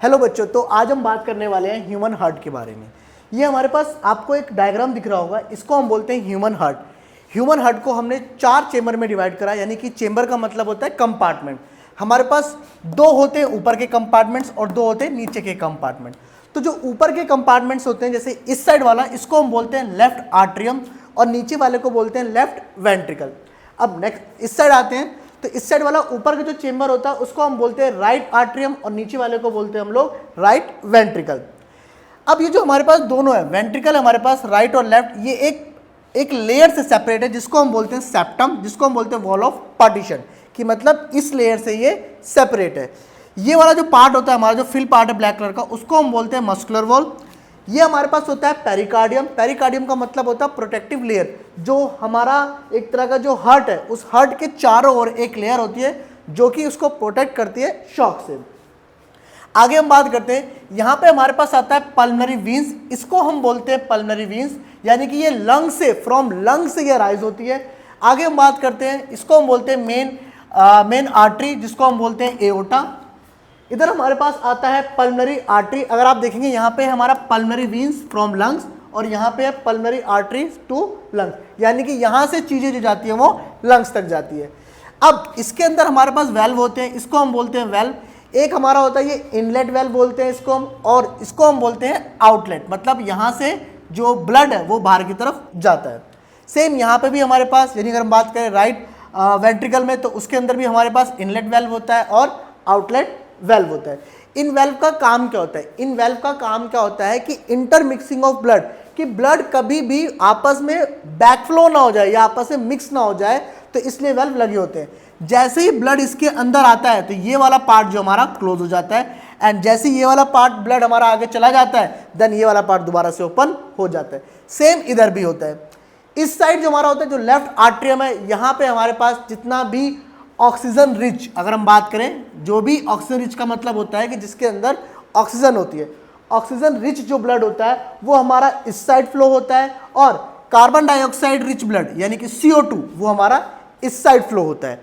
Hello बच्चों, तो आज हम बात करने वाले हैं ह्यूमन हार्ट के बारे में। ये हमारे पास आपको एक डायग्राम दिख रहा होगा, इसको हम बोलते हैं ह्यूमन हार्ट। ह्यूमन हार्ट को हमने 4 चेंबर में डिवाइड करा, यानी कि चेंबर का मतलब होता है कंपार्टमेंट। हमारे पास 2 होते हैं ऊपर के कंपार्टमेंट्स और 2 होते हैं नीचे के कंपार्टमेंट। तो जो ऊपर के कंपार्टमेंट्स होते हैं, जैसे इस साइड वाला, इसको हम बोलते हैं लेफ्ट आर्ट्रियम और नीचे वाले को बोलते हैं लेफ्ट वेंट्रिकल। अब नेक्स्ट इस साइड आते हैं, तो इस साइड वाला ऊपर का जो चेंबर होता है उसको हम बोलते हैं राइट आर्ट्रियम और नीचे वाले को बोलते हैं हम लोग राइट वेंट्रिकल। अब ये जो हमारे पास दोनों है, वेंट्रिकल हमारे पास राइट और लेफ्ट, ये एक लेयर से सेपरेट है जिसको हम बोलते हैं सेप्टम, जिसको हम बोलते हैं वॉल ऑफ पार्टीशन, कि मतलब इस लेयर से ये सेपरेट है। ये वाला जो पार्ट होता है हमारा, जो फिल पार्ट है ब्लैक कलर का, उसको हम बोलते हैं मस्कुलर वॉल। ये हमारे पास होता है पेरिकार्डियम। पेरिकार्डियम का मतलब होता है प्रोटेक्टिव लेयर, जो हमारा एक तरह का जो हार्ट है, उस हार्ट के चारों ओर एक लेयर होती है जो कि उसको प्रोटेक्ट करती है शॉक से। आगे हम बात करते हैं, यहाँ पे हमारे पास आता है पल्मनरी वीन्स। इसको हम बोलते हैं पल्मनरी वीन्स, यानी कि ये लंग से, फ्रॉम लंग से ये राइज होती है। आगे हम बात करते हैं, इसको हम बोलते हैं मेन आर्टरी, जिसको हम बोलते हैं एओर्टा। इधर हमारे पास आता है पल्मनरी आर्टरी। अगर आप देखेंगे यहाँ पे हमारा पल्मनरी वीन्स फ्रॉम लंग्स और यहाँ पे है पल्मनरी आर्टरी टू लंग्स, यानी कि यहाँ से चीजें जो जाती है वो लंग्स तक जाती है। अब इसके अंदर हमारे पास वेल्व होते हैं, इसको हम बोलते हैं वेल्व। एक हमारा होता है ये इनलेट वेल्व बोलते हैं इसको हम, और इसको हम बोलते हैं आउटलेट, मतलब यहाँ से जो ब्लड है वो बाहर की तरफ जाता है। सेम यहाँ पे भी हमारे पास, यानी अगर हम बात करें राइट वेंट्रिकल में, तो उसके अंदर भी हमारे पास इनलेट वेल्व होता है और आउटलेट वेल्व होता है। इन वेल्व का काम क्या होता है? इन वेल्व का काम क्या होता है कि इंटरमिक्सिंग ऑफ ब्लड, कि ब्लड कभी भी आपस में बैकफ्लो ना हो जाए या आपस में मिक्स ना हो जाए, तो इसलिए वेल्व लगे होते हैं। जैसे ही ब्लड इसके अंदर आता है तो ये वाला पार्ट जो हमारा क्लोज हो जाता है, एंड जैसे ये वाला पार्ट ब्लड हमारा आगे चला जाता है, देन ये वाला पार्ट दोबारा से ओपन हो जाता है। सेम इधर भी होता है। इस साइड जो हमारा होता है, जो लेफ्ट आर्ट्रियम है, यहाँ पे हमारे पास जितना भी ऑक्सीजन रिच, अगर हम बात करें, जो भी ऑक्सीजन रिच का मतलब होता है कि जिसके अंदर ऑक्सीजन होती है, ऑक्सीजन रिच जो ब्लड होता है वो हमारा इस साइड फ्लो होता है, और कार्बन डाइऑक्साइड रिच ब्लड यानी कि CO2 वो हमारा इस साइड फ्लो होता है।